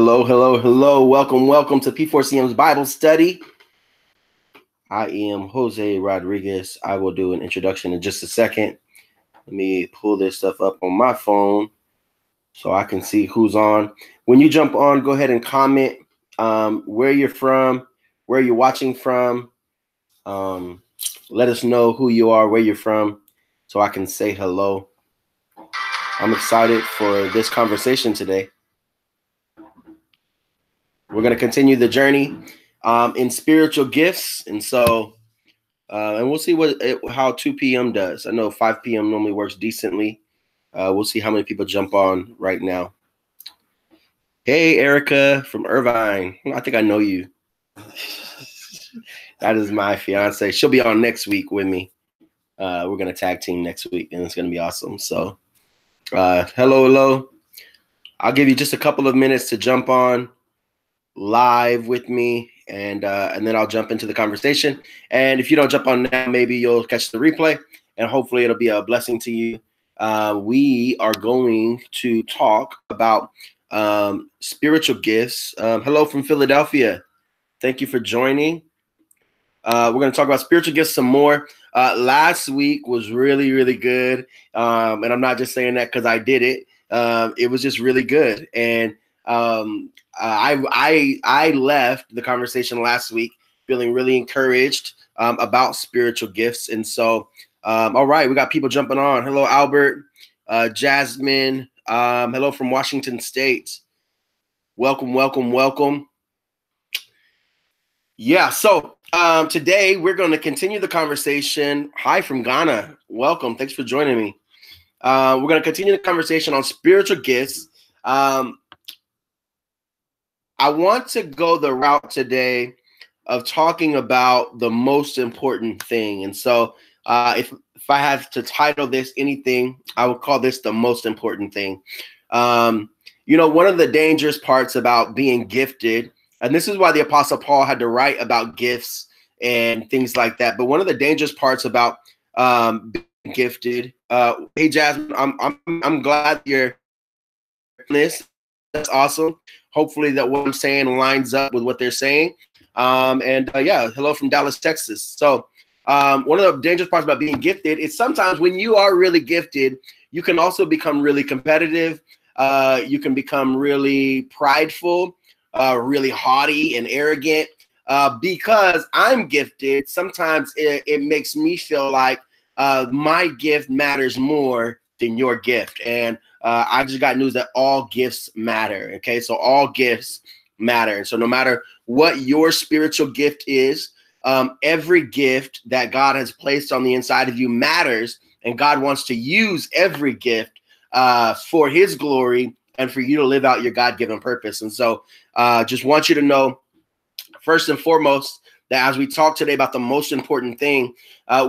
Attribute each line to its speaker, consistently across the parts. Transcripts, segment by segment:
Speaker 1: Hello, hello, hello. Welcome to P4CM's Bible study. I am Jose Rodriguez. I will do an introduction in just a second. Let me pull this stuff up on my phone so I can see who's on. When you jump on, go ahead and comment where you're from, where you're watching from. Let us know who you are, where you're from, so I can say hello. I'm excited for this conversation today. We're going to continue the journey in spiritual gifts. And so, and we'll see how 2 p.m. does. I know 5 p.m. normally works decently. We'll see how many people jump on right now. Hey, Erica from Irvine. I think I know you. That is my fiance. She'll be on next week with me. We're going to tag team next week, and it's going to be awesome. So, hello. I'll give you just a couple of minutes to jump on live with me, and then I'll jump into the conversation. And if you don't jump on now, maybe you'll catch the replay, and hopefully it'll be a blessing to you. We are going to talk about spiritual gifts. Hello from Philadelphia. Thank you for joining. We're going to talk about spiritual gifts some more. Last week was really, really good. And I'm not just saying that because I did it. It was just really good. And I left the conversation last week feeling really encouraged about spiritual gifts. And so, all right, we got people jumping on. Hello, Albert, Jasmine. Hello from Washington State. Welcome. Yeah, so today we're going to continue the conversation. Hi from Ghana. Welcome. Thanks for joining me. We're going to continue the conversation on spiritual gifts. I want to go the route today of talking about the most important thing. And so if I have to title this anything, I would call this the most important thing. One of the dangerous parts about being gifted, and this is why the Apostle Paul had to write about gifts and things like that. But one of the dangerous parts about being gifted, hey, Jasmine, I'm glad you're this. That's awesome. Hopefully that what I'm saying lines up with what they're saying. Hello from Dallas, Texas. So one of the dangerous parts about being gifted is sometimes when you are really gifted, you can also become really competitive. You can become really prideful, really haughty and arrogant. Because I'm gifted, sometimes it makes me feel like my gift matters more than your gift. And I just got news that all gifts matter. Okay, so all gifts matter. And so no matter what your spiritual gift is, every gift that God has placed on the inside of you matters. And God wants to use every gift for his glory and for you to live out your God-given purpose. And so just want you to know, first and foremost, that as we talk today about the most important thing,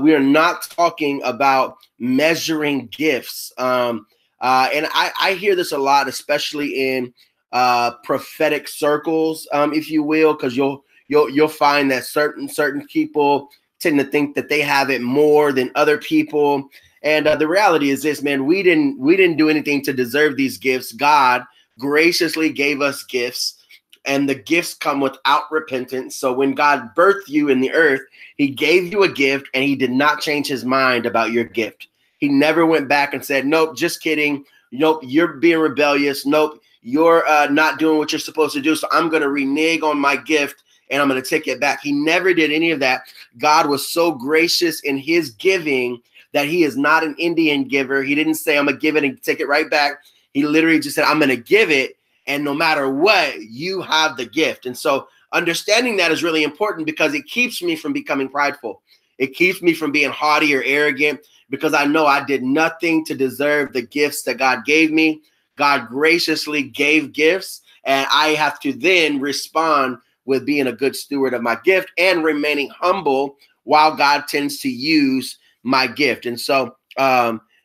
Speaker 1: we are not talking about measuring gifts. And I hear this a lot, especially in prophetic circles, if you will, because you'll find that certain people tend to think that they have it more than other people. And the reality is this, man, we didn't do anything to deserve these gifts. God graciously gave us gifts. And the gifts come without repentance. So when God birthed you in the earth, he gave you a gift and he did not change his mind about your gift. He never went back and said, nope, just kidding. Nope, you're being rebellious. Nope, you're not doing what you're supposed to do. So I'm going to renege on my gift and I'm going to take it back. He never did any of that. God was so gracious in his giving that he is not an Indian giver. He didn't say, I'm going to give it and take it right back. He literally just said, I'm going to give it. And no matter what, you have the gift. And so understanding that is really important because it keeps me from becoming prideful. It keeps me from being haughty or arrogant because I know I did nothing to deserve the gifts that God gave me. God graciously gave gifts, and I have to then respond with being a good steward of my gift and remaining humble while God tends to use my gift. And so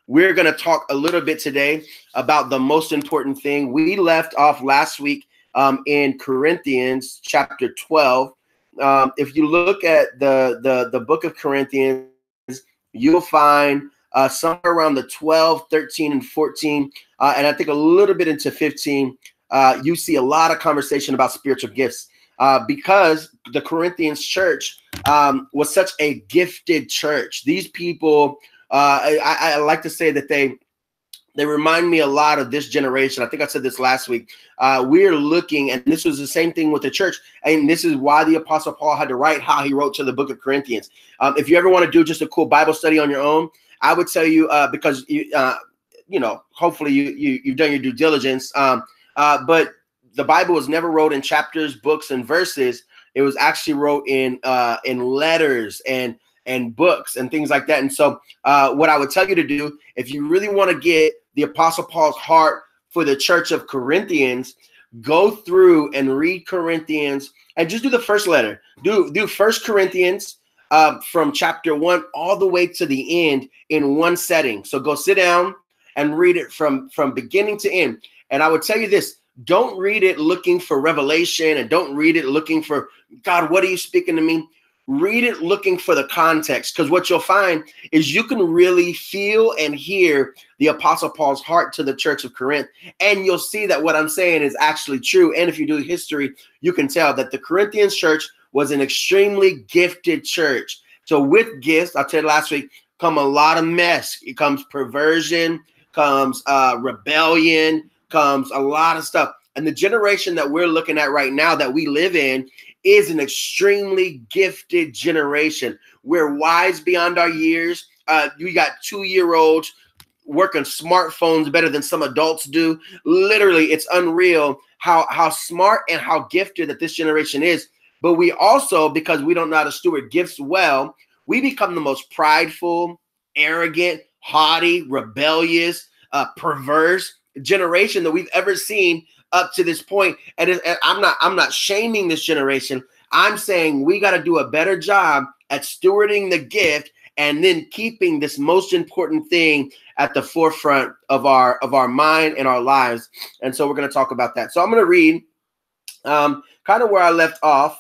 Speaker 1: we're going to talk a little bit today about the most important thing. We left off last week in Corinthians chapter 12. If you look at the book of Corinthians, you'll find somewhere around the 12, 13, and 14, and I think a little bit into 15. you see a lot of conversation about spiritual gifts because the Corinthians church was such a gifted church. These people, I like to say that they remind me a lot of this generation. I think I said this last week. We're looking, and this was the same thing with the church. And this is why the Apostle Paul had to write how he wrote to the book of Corinthians. If you ever want to do just a cool Bible study on your own, I would tell you, because you know, hopefully you've done your due diligence. But the Bible was never wrote in chapters, books, and verses. It was actually wrote in letters and books and things like that. And so what I would tell you to do, if you really want to get the Apostle Paul's heart for the church of Corinthians, go through and read Corinthians and just do the first letter. Do First Corinthians from chapter 1 all the way to the end in one setting. So go sit down and read it from beginning to end. And I would tell you this, don't read it looking for revelation, and don't read it looking for, God, what are you speaking to me? Read it looking for the context, because what you'll find is you can really feel and hear the Apostle Paul's heart to the church of Corinth. And you'll see that what I'm saying is actually true. And if you do history, you can tell that the Corinthians church was an extremely gifted church. So with gifts, I tell you last week, come a lot of mess. It comes perversion, comes rebellion, comes a lot of stuff. And the generation that we're looking at right now that we live in is an extremely gifted generation. We're wise beyond our years. You got 2-year-olds working smartphones better than some adults do. Literally, it's unreal how smart and how gifted that this generation is. But we also, because we don't know how to steward gifts well, we become the most prideful, arrogant, haughty, rebellious, perverse generation that we've ever seen up to this point. And I'm not shaming this generation. I'm saying we got to do a better job at stewarding the gift and then keeping this most important thing at the forefront of our mind and our lives. And so we're going to talk about that. So I'm going to read kind of where I left off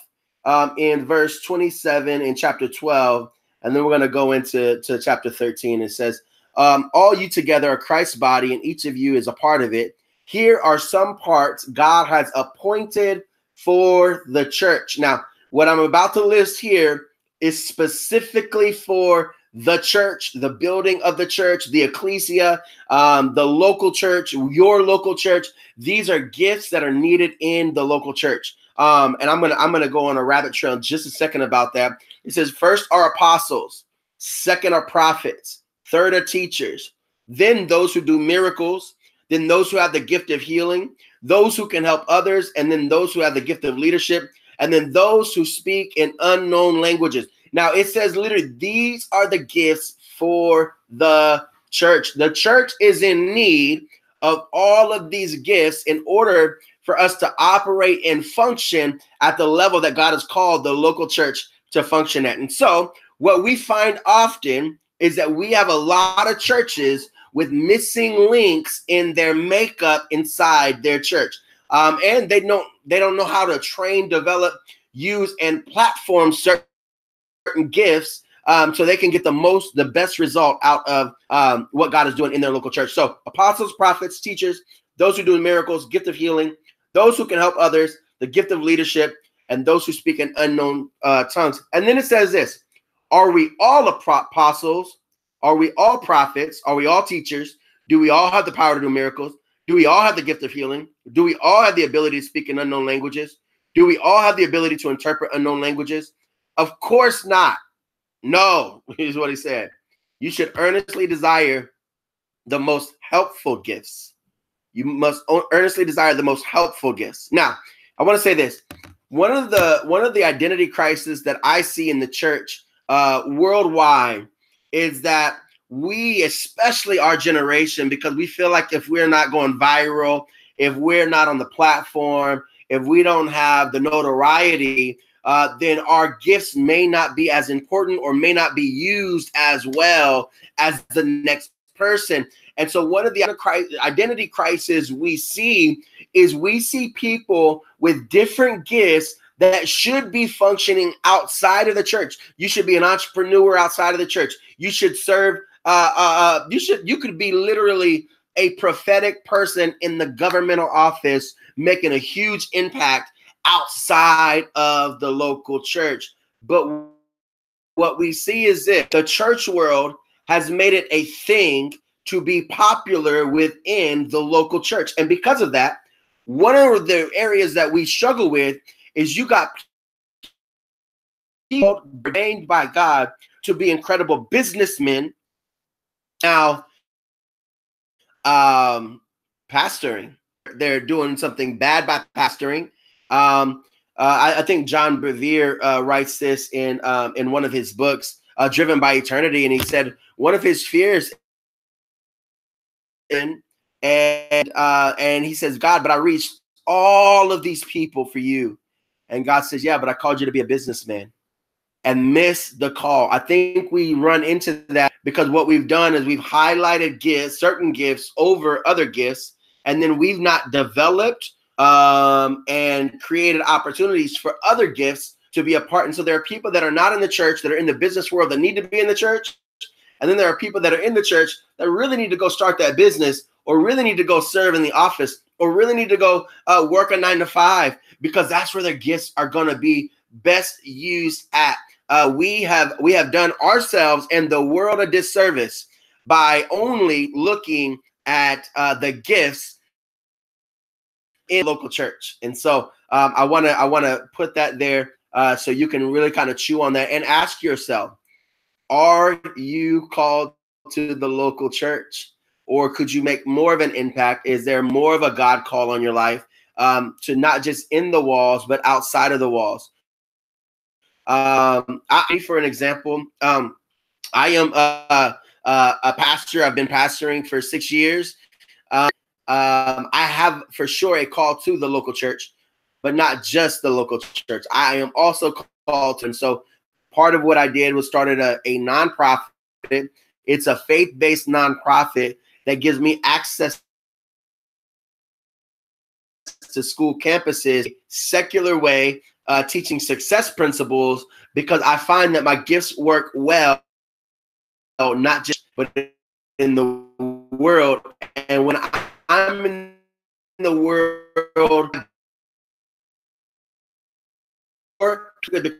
Speaker 1: in verse 27 in chapter 12. And then we're going to go into chapter 13. It says, all you together are Christ's body, and each of you is a part of it. Here are some parts God has appointed for the church. Now, what I'm about to list here is specifically for the church, the building of the church, the ecclesia, the local church, your local church. These are gifts that are needed in the local church. And I'm gonna go on a rabbit trail in just a second about that. It says, first are apostles, second are prophets, third are teachers, then those who do miracles, then those who have the gift of healing, those who can help others, and then those who have the gift of leadership, and then those who speak in unknown languages. Now, it says literally, these are the gifts for the church. The church is in need of all of these gifts in order for us to operate and function at the level that God has called the local church to function at. And so what we find often is that we have a lot of churches with missing links in their makeup inside their church. And they don't know how to train, develop, use, and platform certain gifts so they can get the best result out of what God is doing in their local church. So apostles, prophets, teachers, those who do miracles, gift of healing, those who can help others, the gift of leadership, and those who speak in unknown tongues. And then it says this, are we all apostles? Are we all prophets? Are we all teachers? Do we all have the power to do miracles? Do we all have the gift of healing? Do we all have the ability to speak in unknown languages? Do we all have the ability to interpret unknown languages? Of course not. No, here's what he said. You should earnestly desire the most helpful gifts. You must earnestly desire the most helpful gifts. Now, I want to say this. One of the identity crises that I see in the church worldwide is that we, especially our generation, because we feel like if we're not going viral, if we're not on the platform, if we don't have the notoriety, then our gifts may not be as important or may not be used as well as the next person. And so one of the identity crises we see is we see people with different gifts that should be functioning outside of the church. You should be an entrepreneur outside of the church. You should serve. You could be literally a prophetic person in the governmental office making a huge impact outside of the local church. But what we see is this: the church world has made it a thing to be popular within the local church. And because of that, one of the areas that we struggle with is you got people ordained by God to be incredible businessmen now pastoring. They're doing something bad by pastoring. I think John Bevere writes this in one of his books, Driven by Eternity, and he said one of his fears and he says, God, but I reached all of these people for you. And God says, yeah, but I called you to be a businessman, and miss the call. I think we run into that because what we've done is we've highlighted gifts, certain gifts over other gifts, and then we've not developed and created opportunities for other gifts to be a part. And so there are people that are not in the church, that are in the business world, that need to be in the church. And then there are people that are in the church that really need to go start that business, or really need to go serve in the office, or really need to go work a 9 to 5, because that's where their gifts are going to be best used at. We have done ourselves and the world a disservice by only looking at the gifts in local church. And so I want to put that there so you can really kind of chew on that and ask yourself, are you called to the local church, or could you make more of an impact? Is there more of a God call on your life to not just in the walls, but outside of the walls? For an example, I am a pastor. I've been pastoring for 6 years. I have for sure a call to the local church, but not just the local church. I am also called to, and so part of what I did was started a nonprofit. It's a faith-based nonprofit that gives me access to school campuses, secular way, teaching success principles, because I find that my gifts work well, not just but in the world. And when I'm in the world, the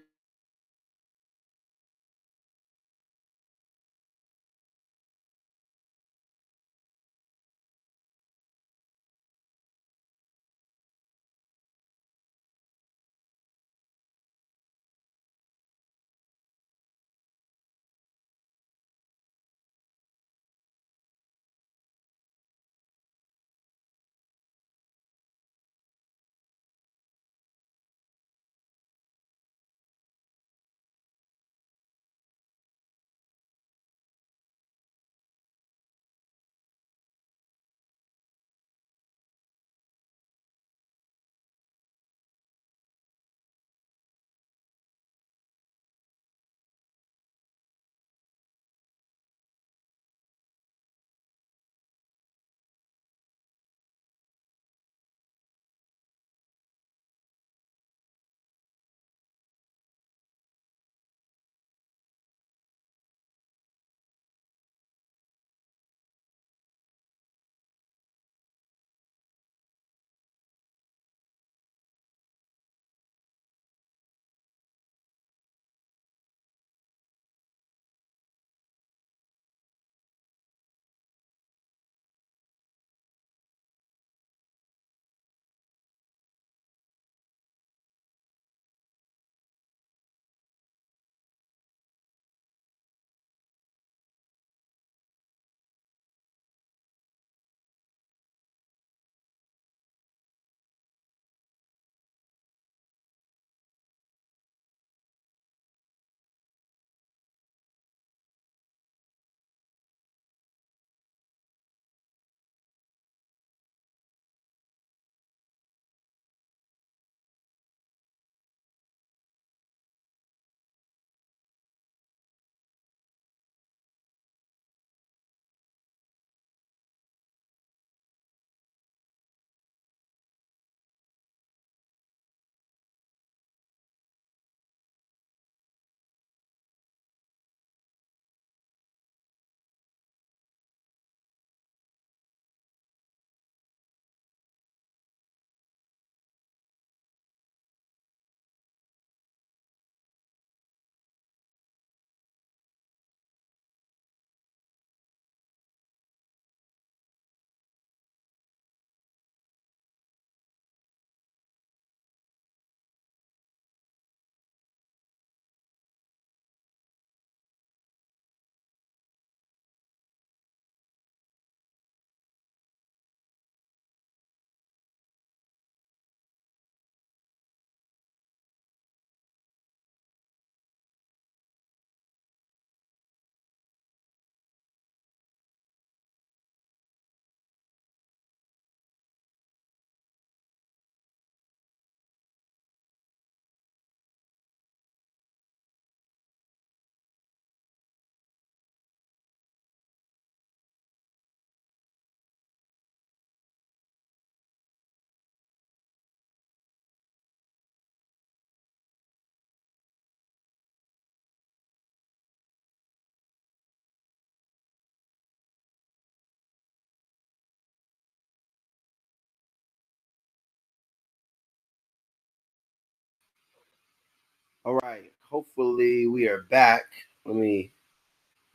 Speaker 1: All right. Hopefully we are back. Let me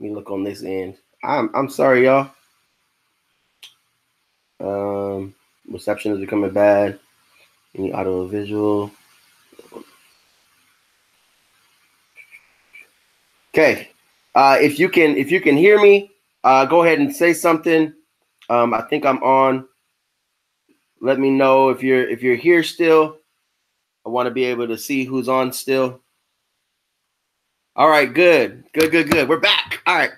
Speaker 1: look on this end. I'm sorry, y'all. Reception is becoming bad. Any audio visual? Okay. If you can hear me, go ahead and say something. I think I'm on. Let me know if you're here still. I want to be able to see who's on still. All right, good. We're back. All right.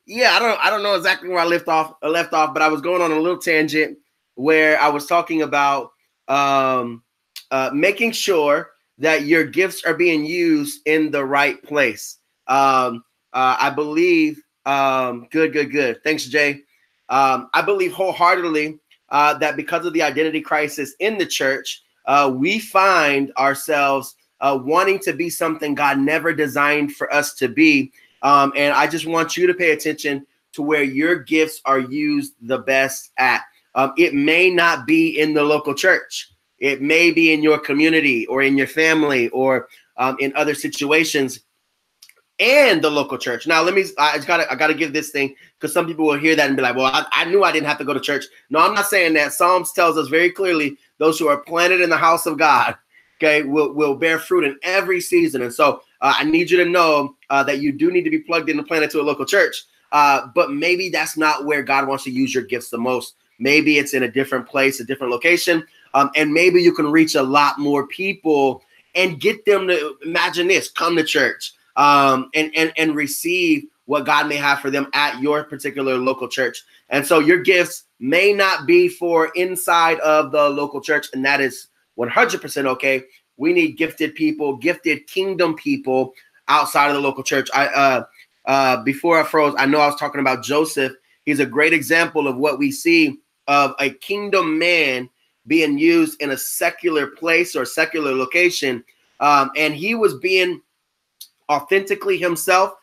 Speaker 1: Yeah, I don't know exactly where I left off, but I was going on a little tangent where I was talking about making sure that your gifts are being used in the right place. I believe. Good. Thanks, Jay. I believe wholeheartedly that because of the identity crisis in the church, we find ourselves wanting to be something God never designed for us to be. And I just want you to pay attention to where your gifts are used the best at. It may not be in the local church. It may be in your community or in your family or in other situations and the local church. Now, I gotta give this thing because some people will hear that and be like, well, I knew I didn't have to go to church. No, I'm not saying that. Psalms tells us very clearly those who are planted in the house of God, okay, will bear fruit in every season. And so I need you to know that you do need to be plugged in and planted to a local church. But maybe that's not where God wants to use your gifts the most. Maybe it's in a different place, a different location. And maybe you can reach a lot more people and get them to, imagine this, come to church and receive what God may have for them at your particular local church. And so your gifts may not be for inside of the local church, and that is 100% okay. We need gifted people, gifted kingdom people outside of the local church. Before I froze, I know I was talking about Joseph. He's a great example of what we see of a kingdom man being used in a secular place or secular location. And he was being authentically himself,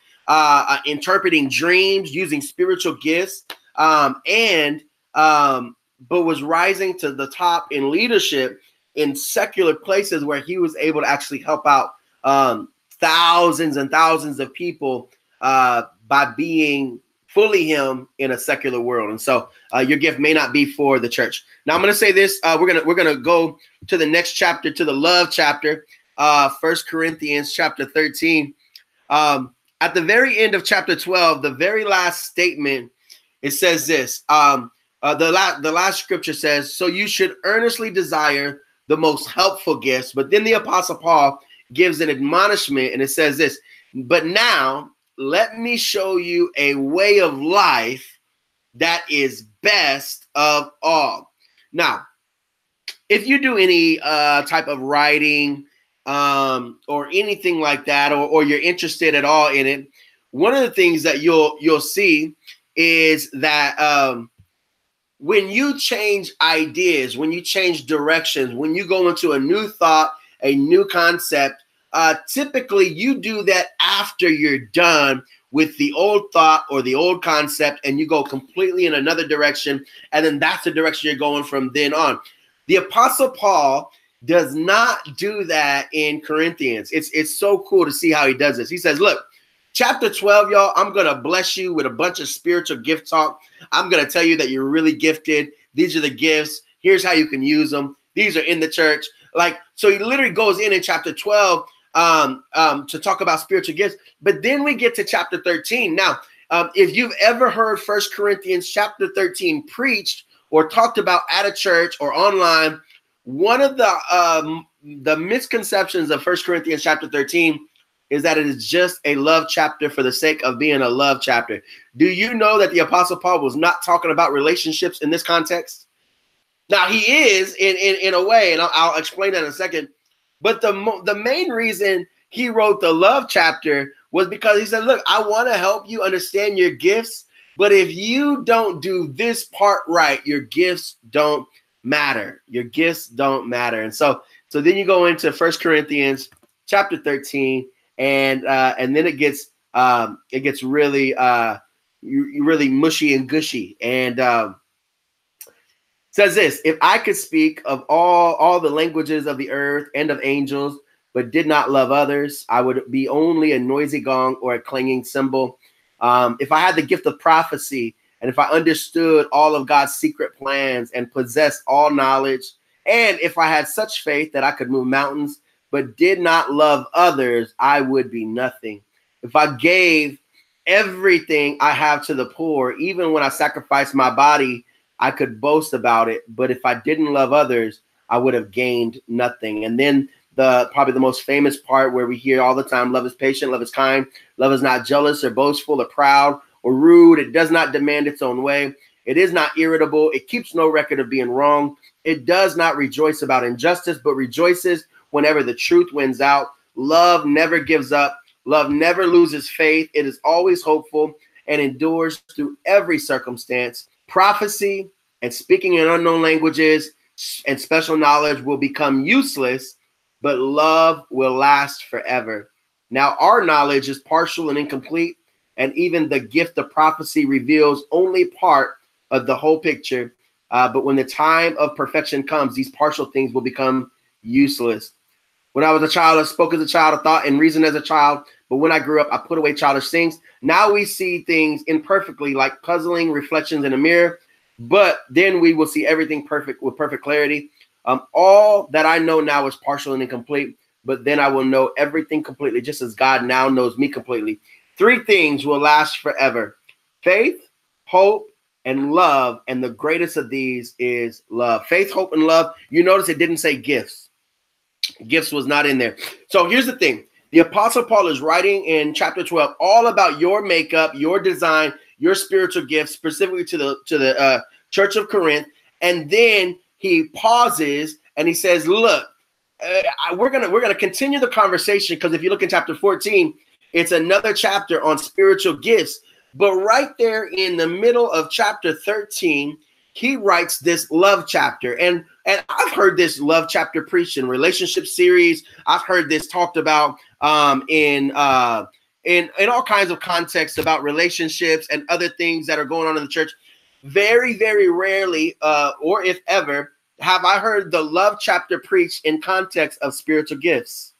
Speaker 1: interpreting dreams, using spiritual gifts, but was rising to the top in leadership in secular places where he was able to actually help out thousands and thousands of people by being fully him in a secular world. And so your gift may not be for the church. Now I'm going to say this. We're gonna go to the next chapter, to the love chapter, 1 Corinthians chapter 13. At the very end of chapter 12, the very last statement, it says this. The last scripture says, so you should earnestly desire the most helpful gifts. But then the Apostle Paul gives an admonishment, and it says this, but now let me show you a way of life that is best of all. Now, if you do any type of writing or anything like that, or you're interested at all in it, one of the things that you'll see is that when you change ideas, when you change directions, when you go into a new thought, a new concept, typically you do that after you're done with the old thought or the old concept, and you go completely in another direction, and then that's the direction you're going from then on. The Apostle Paul does not do that in Corinthians. It's so cool to see how he does this. He says, look, chapter 12, y'all, I'm going to bless you with a bunch of spiritual gift talk. I'm going to tell you that you're really gifted. These are the gifts. Here's how you can use them. These are in the church. So he literally goes in chapter 12 to talk about spiritual gifts. But then we get to chapter 13. Now, if you've ever heard 1 Corinthians chapter 13 preached or talked about at a church or online, one of the misconceptions of 1 Corinthians chapter 13 is that it is just a love chapter for the sake of being a love chapter. Do you know that the Apostle Paul was not talking about relationships in this context? Now, he is in a way, and I'll explain that in a second. But the main reason he wrote the love chapter was because he said, look, I want to help you understand your gifts, but if you don't do this part right, your gifts don't matter. Your gifts don't matter. And so then you go into 1 Corinthians chapter 13, and then it gets really really mushy and gushy. And says this, if I could speak of all the languages of the earth and of angels, but did not love others, I would be only a noisy gong or a clanging cymbal. If I had the gift of prophecy, and if I understood all of God's secret plans and possessed all knowledge, and if I had such faith that I could move mountains, but did not love others, I would be nothing. If I gave everything I have to the poor, even when I sacrificed my body, I could boast about it. But if I didn't love others, I would have gained nothing. And then probably the most famous part where we hear all the time, love is patient, love is kind, love is not jealous or boastful or proud or rude. It does not demand its own way. It is not irritable. It keeps no record of being wrong. It does not rejoice about injustice, but rejoices whenever the truth wins out. Love never gives up. Love never loses faith. It is always hopeful and endures through every circumstance. Prophecy and speaking in unknown languages and special knowledge will become useless, but love will last forever. Now, our knowledge is partial and incomplete, and even the gift of prophecy reveals only part of the whole picture. But when the time of perfection comes, these partial things will become useless. When I was a child, I spoke as a child, I thought and reasoned as a child. But when I grew up, I put away childish things. Now we see things imperfectly, like puzzling reflections in a mirror. But then we will see everything perfect with perfect clarity. All that I know now is partial and incomplete. But then I will know everything completely, just as God now knows me completely. 3 things will last forever: faith, hope, and love. And the greatest of these is love. Faith, hope, and love. You notice it didn't say gifts. Gifts was not in there. So here's the thing. The Apostle Paul is writing in chapter 12 all about your makeup, your design, your spiritual gifts, specifically to the church of Corinth. And then he pauses and he says, look, we're gonna continue the conversation, because if you look in chapter 14, it's another chapter on spiritual gifts. But right there in the middle of chapter 13, he writes this love chapter. And I've heard this love chapter preached in relationship series. I've heard this talked about in all kinds of contexts about relationships and other things that are going on in the church. Very, very rarely, or if ever, have I heard the love chapter preached in context of spiritual gifts.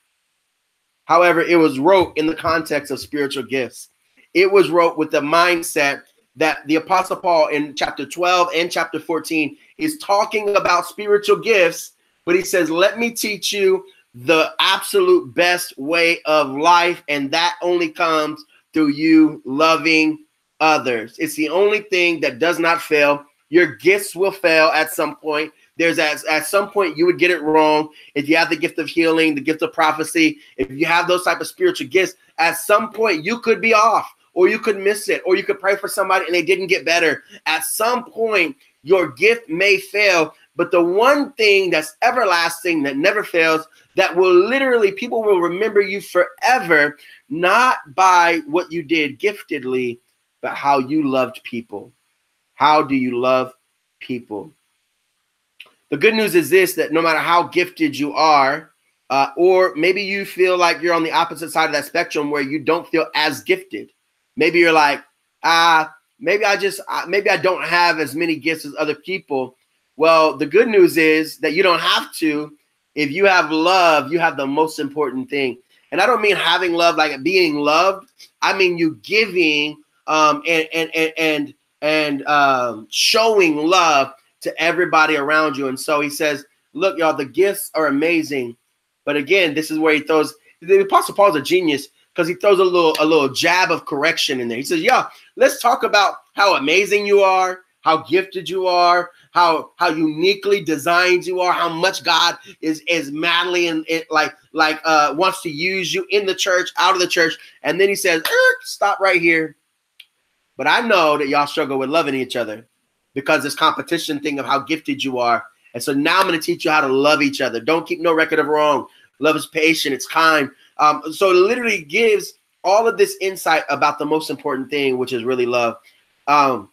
Speaker 1: However, it was wrote in the context of spiritual gifts. It was wrote with the mindset that the Apostle Paul in chapter 12 and chapter 14 is talking about spiritual gifts, but he says, let me teach you the absolute best way of life, and that only comes through you loving others. It's the only thing that does not fail. Your gifts will fail at some point. At some point you would get it wrong. If you have the gift of healing, the gift of prophecy, if you have those type of spiritual gifts, at some point you could be off, or you could miss it, or you could pray for somebody and they didn't get better. At some point, your gift may fail, but the one thing that's everlasting, that never fails, that will literally, people will remember you forever, not by what you did giftedly, but how you loved people. How do you love people? The good news is this, that no matter how gifted you are, or maybe you feel like you're on the opposite side of that spectrum where you don't feel as gifted. Maybe you're like, maybe I don't have as many gifts as other people. Well, the good news is that you don't have to. If you have love, you have the most important thing. And I don't mean having love like being loved. I mean you giving and showing love to everybody around you. And so he says, look, y'all, the gifts are amazing. But again, this is where he throws, the Apostle Paul's a genius, because he throws a little jab of correction in there. He says, yeah, let's talk about how amazing you are, how gifted you are, how uniquely designed you are, how much God is madly and wants to use you in the church, out of the church. And then he says, stop right here. But I know that y'all struggle with loving each other, because this competition thing of how gifted you are. And so now I'm going to teach you how to love each other. Don't keep no record of wrong. Love is patient. It's kind. So it literally gives all of this insight about the most important thing, which is really love. I'm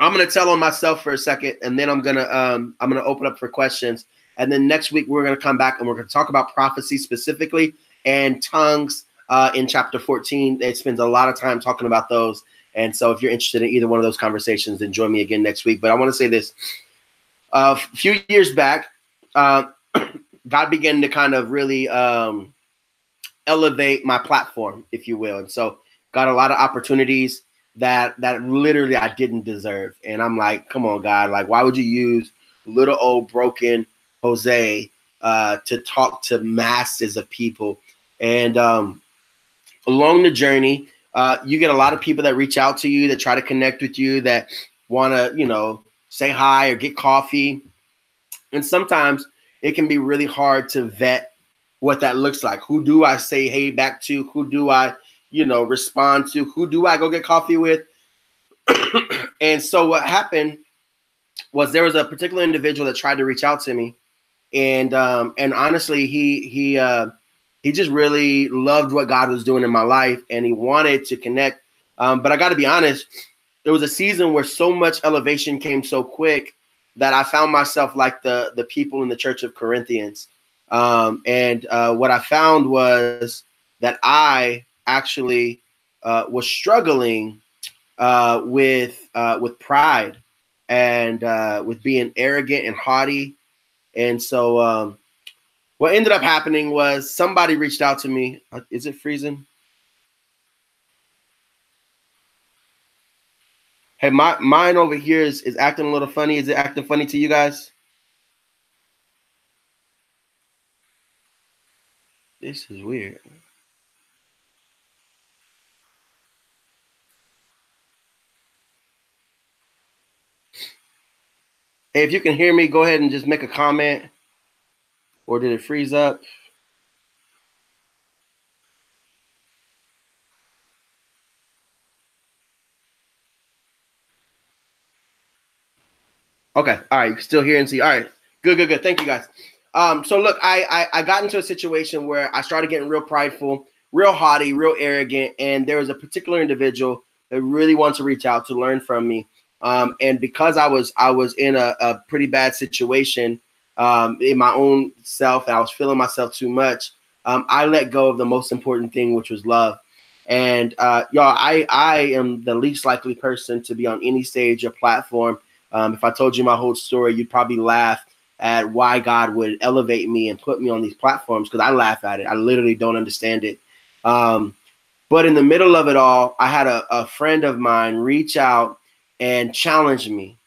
Speaker 1: going to tell on myself for a second, and then I'm going to open up for questions. And then next week, we're going to come back and we're going to talk about prophecy specifically and tongues in chapter 14. It spends a lot of time talking about those. And so if you're interested in either one of those conversations, then join me again next week. But I want to say this. A few years back, God began to kind of really elevate my platform, if you will. And so got a lot of opportunities that literally I didn't deserve. And I'm like, come on, God, like, why would you use little old broken Jose to talk to masses of people? And along the journey, you get a lot of people that reach out to you, that try to connect with you, that want to, say hi or get coffee. And sometimes it can be really hard to vet what that looks like. Who do I say hey back to? Who do I, respond to? Who do I go get coffee with? And so what happened was there was a particular individual that tried to reach out to me, and honestly, he just really loved what God was doing in my life, and he wanted to connect. But I got to be honest, there was a season where so much elevation came so quick that I found myself like the people in the church of Corinthians. And what I found was that I actually was struggling with pride and with being arrogant and haughty. And so what ended up happening was somebody reached out to me. Is it freezing? Hey, mine over here is acting a little funny. Is it acting funny to you guys? This is weird. Hey, if you can hear me, go ahead and just make a comment. Or did it freeze up? Okay. All right. You can still hear and see. All right. Good. Thank you, guys. So look, I got into a situation where I started getting real prideful, real haughty, real arrogant, and there was a particular individual that really wanted to reach out to learn from me. And because I was in a pretty bad situation in my own self, and I was feeling myself too much, I let go of the most important thing, which was love. And y'all, I am the least likely person to be on any stage or platform. If I told you my whole story, you'd probably laugh at why God would elevate me and put me on these platforms, because I laugh at it. I literally don't understand it. But in the middle of it all, I had a friend of mine reach out and challenge me.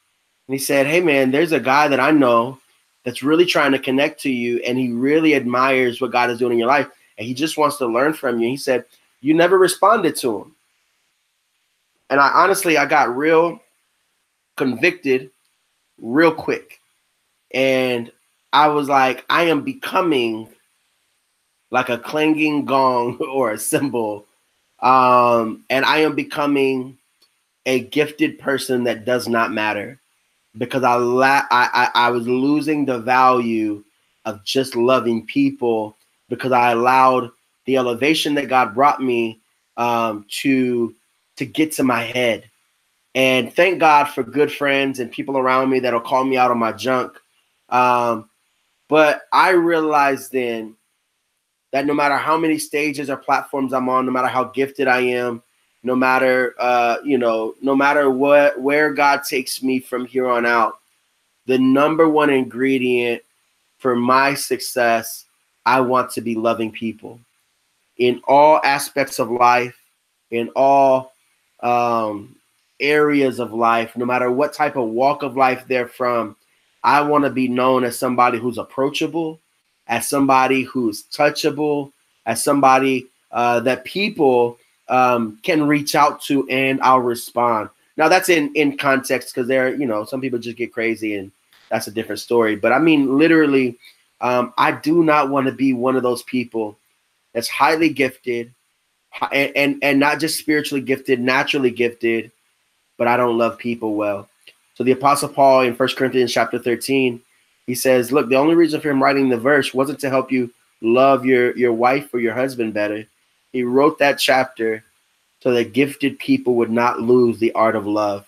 Speaker 1: And he said, hey, man, there's a guy that I know that's really trying to connect to you, and he really admires what God is doing in your life, and he just wants to learn from you. He said, you never responded to him. And I got real convicted real quick. And I was like, I am becoming like a clanging gong or a cymbal. And I am becoming a gifted person that does not matter, because I was losing the value of just loving people, because I allowed the elevation that God brought me to get to my head. And thank God for good friends and people around me that'll call me out on my junk. But I realized then that no matter how many stages or platforms I'm on, no matter how gifted I am, no matter no matter where God takes me from here on out, the number one ingredient for my success, I want to be loving people in all aspects of life, in all areas of life, no matter what type of walk of life they're from. I want to be known as somebody who's approachable, as somebody who's touchable, as somebody that people can reach out to, and I'll respond. Now that's in context, because there, some people just get crazy, and that's a different story. But I mean, literally, I do not want to be one of those people that's highly gifted and not just spiritually gifted, naturally gifted, but I don't love people well. So the Apostle Paul in 1 Corinthians chapter 13, he says, look, the only reason for him writing the verse wasn't to help you love your wife or your husband better. He wrote that chapter so that gifted people would not lose the art of love.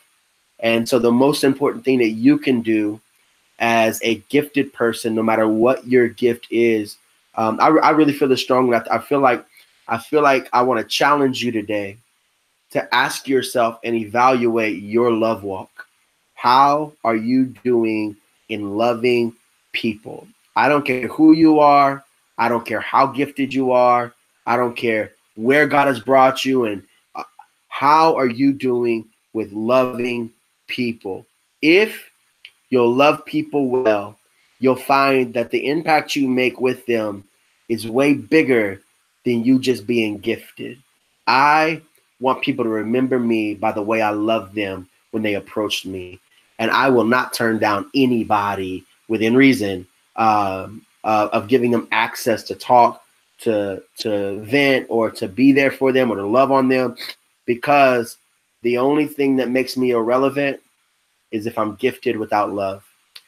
Speaker 1: And so the most important thing that you can do as a gifted person, no matter what your gift is, I really feel this strongly. I feel like I want to challenge you today to ask yourself and evaluate your love walk. How are you doing in loving people? I don't care who you are. I don't care how gifted you are. I don't care where God has brought you, and how are you doing with loving people. If you'll love people well, you'll find that the impact you make with them is way bigger than you just being gifted. I want people to remember me by the way I love them when they approach me. And I will not turn down anybody within reason, of giving them access to talk, to vent, or to be there for them, or to love on them, because the only thing that makes me irrelevant is if I'm gifted without love.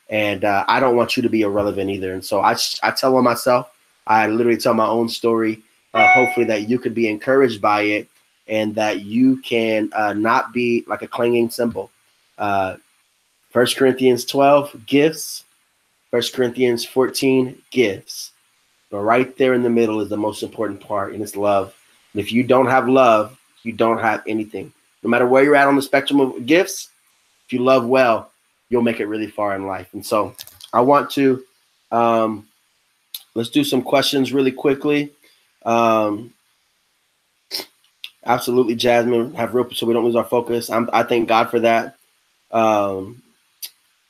Speaker 1: And I don't want you to be irrelevant either. And so I tell on myself, I literally tell my own story, hopefully that you could be encouraged by it, and that you can not be like a clanging cymbal. Uh, 1 Corinthians 12, gifts. 1 Corinthians 14, gifts. But right there in the middle is the most important part, and it's love. And if you don't have love, you don't have anything. No matter where you're at on the spectrum of gifts, if you love well, you'll make it really far in life. And so I want to, let's do some questions really quickly. Absolutely, Jasmine, have real, so we don't lose our focus. I thank God for that.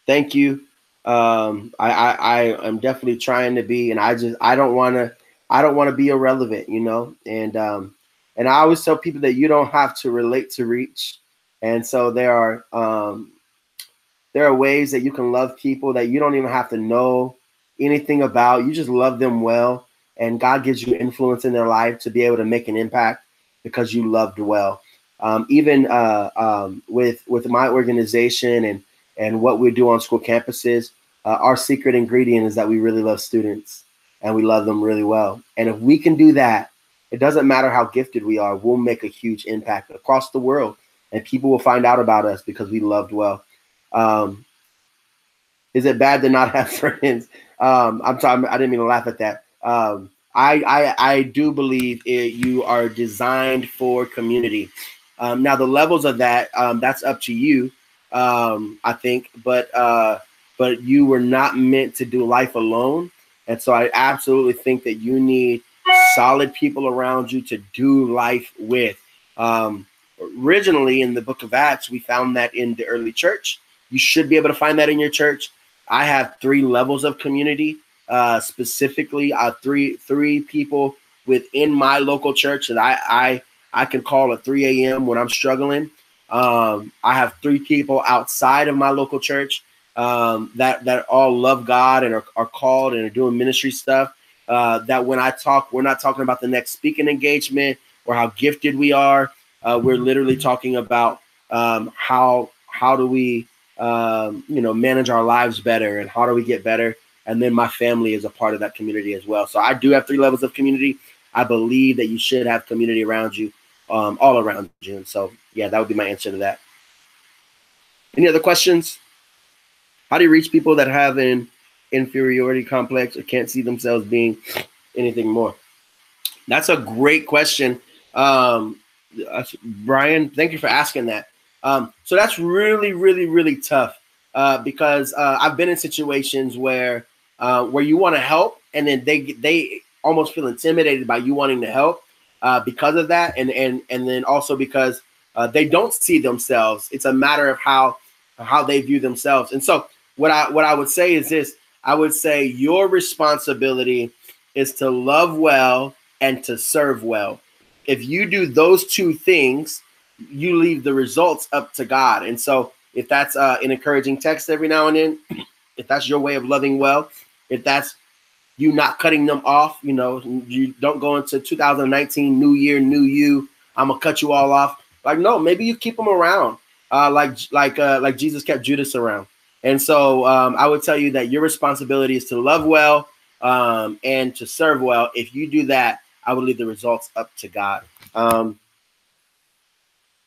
Speaker 1: Thank you. I am definitely trying to be, and I don't want to be irrelevant, you know. And I always tell people that you don't have to relate to reach. And so there are ways that you can love people that you don't even have to know anything about. You just love them well, and God gives you influence in their life to be able to make an impact because you loved well. Even with my organization and what we do on school campuses, our secret ingredient is that we really love students and we love them really well. And if we can do that, it doesn't matter how gifted we are, we'll make a huge impact across the world, and people will find out about us because we loved well. Is it bad to not have friends? I'm sorry, I didn't mean to laugh at that. I do believe you are designed for community. Now the levels of that, that's up to you, I think. But you were not meant to do life alone, and so I absolutely think that you need solid people around you to do life with. Originally, in the Book of Acts, we found that in the early church. You should be able to find that in your church. I have 3 levels of community. Specifically, three people within my local church that I can call at 3 a.m. when I'm struggling. I have 3 people outside of my local church that all love God and are called and are doing ministry stuff. That when I talk, we're not talking about the next speaking engagement or how gifted we are. We're literally talking about how do we manage our lives better, and how do we get better. And then my family is a part of that community as well. So I do have 3 levels of community. I believe that you should have community around you, all around you. And so, yeah, that would be my answer to that. Any other questions? How do you reach people that have an inferiority complex or can't see themselves being anything more? That's a great question. Brian, thank you for asking that. So that's really, really, really tough because I've been in situations where you want to help, and then they almost feel intimidated by you wanting to help because of that, and then also because they don't see themselves. It's a matter of how they view themselves. And so what I would say is this: I would say your responsibility is to love well and to serve well. If you do those 2 things, you leave the results up to God. And so if that's an encouraging text every now and then, if that's your way of loving well, if that's you not cutting them off, you don't go into 2019, new year, new you, I'm going to cut you all off. Like, no, maybe you keep them around like Jesus kept Judas around. And so I would tell you that your responsibility is to love well and to serve well. If you do that, I would leave the results up to God.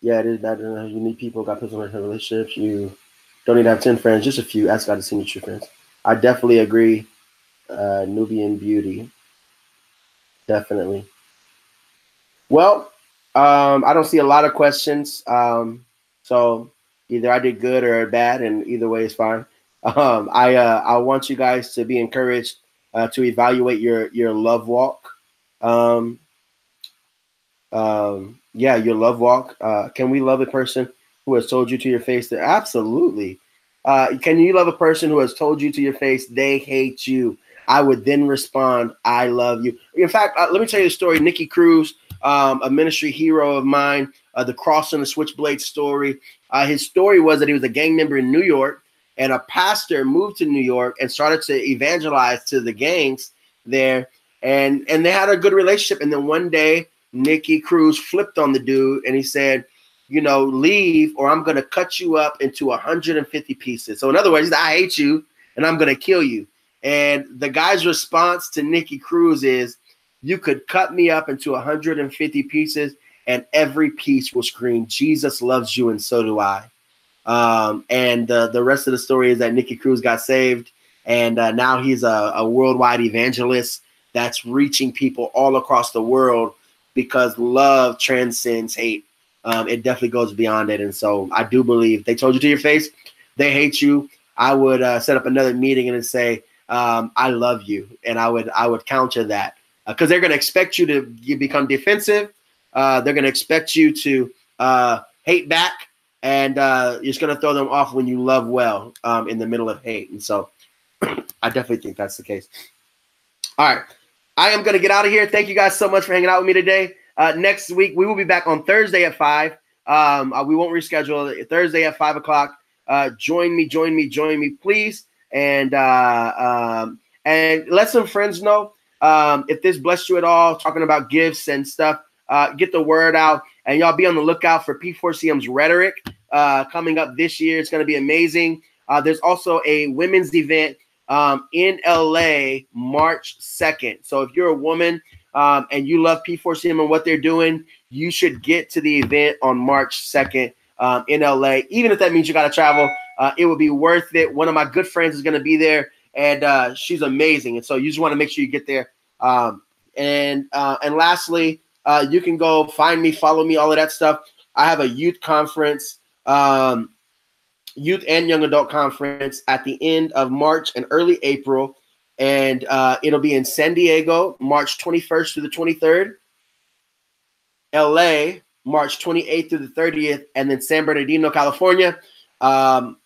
Speaker 1: Yeah, it is that you need people, got people in relationships. You don't need to have 10 friends, just a few. Ask God to send you true friends. I definitely agree. Nubian Beauty. Definitely. Well, I don't see a lot of questions. So either I did good or bad, and either way is fine. I want you guys to be encouraged to evaluate your love walk. Yeah, your love walk. Can we love a person who has told you to your face that absolutely? Can you love a person who has told you to your face they hate you? I would then respond, I love you. In fact, let me tell you a story. Nikki Cruz, a ministry hero of mine, the Cross and the Switchblade story. His story was that he was a gang member in New York, and a pastor moved to New York and started to evangelize to the gangs there, and they had a good relationship. And then one day, Nikki Cruz flipped on the dude, and he said, you know, leave or I'm going to cut you up into 150 pieces. So in other words, I hate you and I'm going to kill you. And the guy's response to Nikki Cruz is, you could cut me up into 150 pieces and every piece will scream, Jesus loves you and so do I. And the rest of the story is that Nikki Cruz got saved, and now he's a worldwide evangelist that's reaching people all across the world because love transcends hate. It definitely goes beyond it. And so I do believe they told you to your face, they hate you. I would set up another meeting and say, I love you. And I would counter that because they're going to expect you to become defensive. They're going to expect you to hate back. And you're just going to throw them off when you love well in the middle of hate. And so I definitely think that's the case. All right. I am going to get out of here. Thank you guys so much for hanging out with me today. Next week, we will be back on Thursday at 5. We won't reschedule it. Thursday at 5 o'clock. Join me, please. And let some friends know if this blessed you at all, talking about gifts and stuff. Get the word out. And y'all be on the lookout for P4CM's Rhetoric coming up this year. It's going to be amazing. There's also a women's event in LA March 2nd. So if you're a woman and you love P4CM and what they're doing, you should get to the event on March 2nd in LA. Even if that means you got to travel, it would be worth it. One of my good friends is going to be there, and she's amazing. And so you just want to make sure you get there. And lastly, you can go find me, follow me, all of that stuff. I have a youth conference, youth and young adult conference at the end of March and early April. And it'll be in San Diego, March 21st through the 23rd, LA, March 28th through the 30th, and then San Bernardino, California, April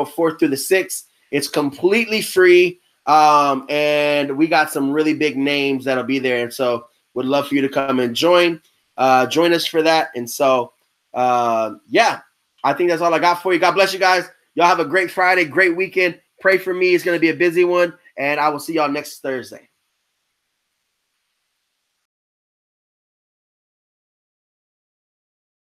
Speaker 1: 4th through the 6th. It's completely free. And we got some really big names that'll be there. And so would love for you to come and join us for that. And so, yeah, I think that's all I got for you. God bless you guys. Y'all have a great Friday, great weekend. Pray for me. It's going to be a busy one. And I will see y'all next Thursday.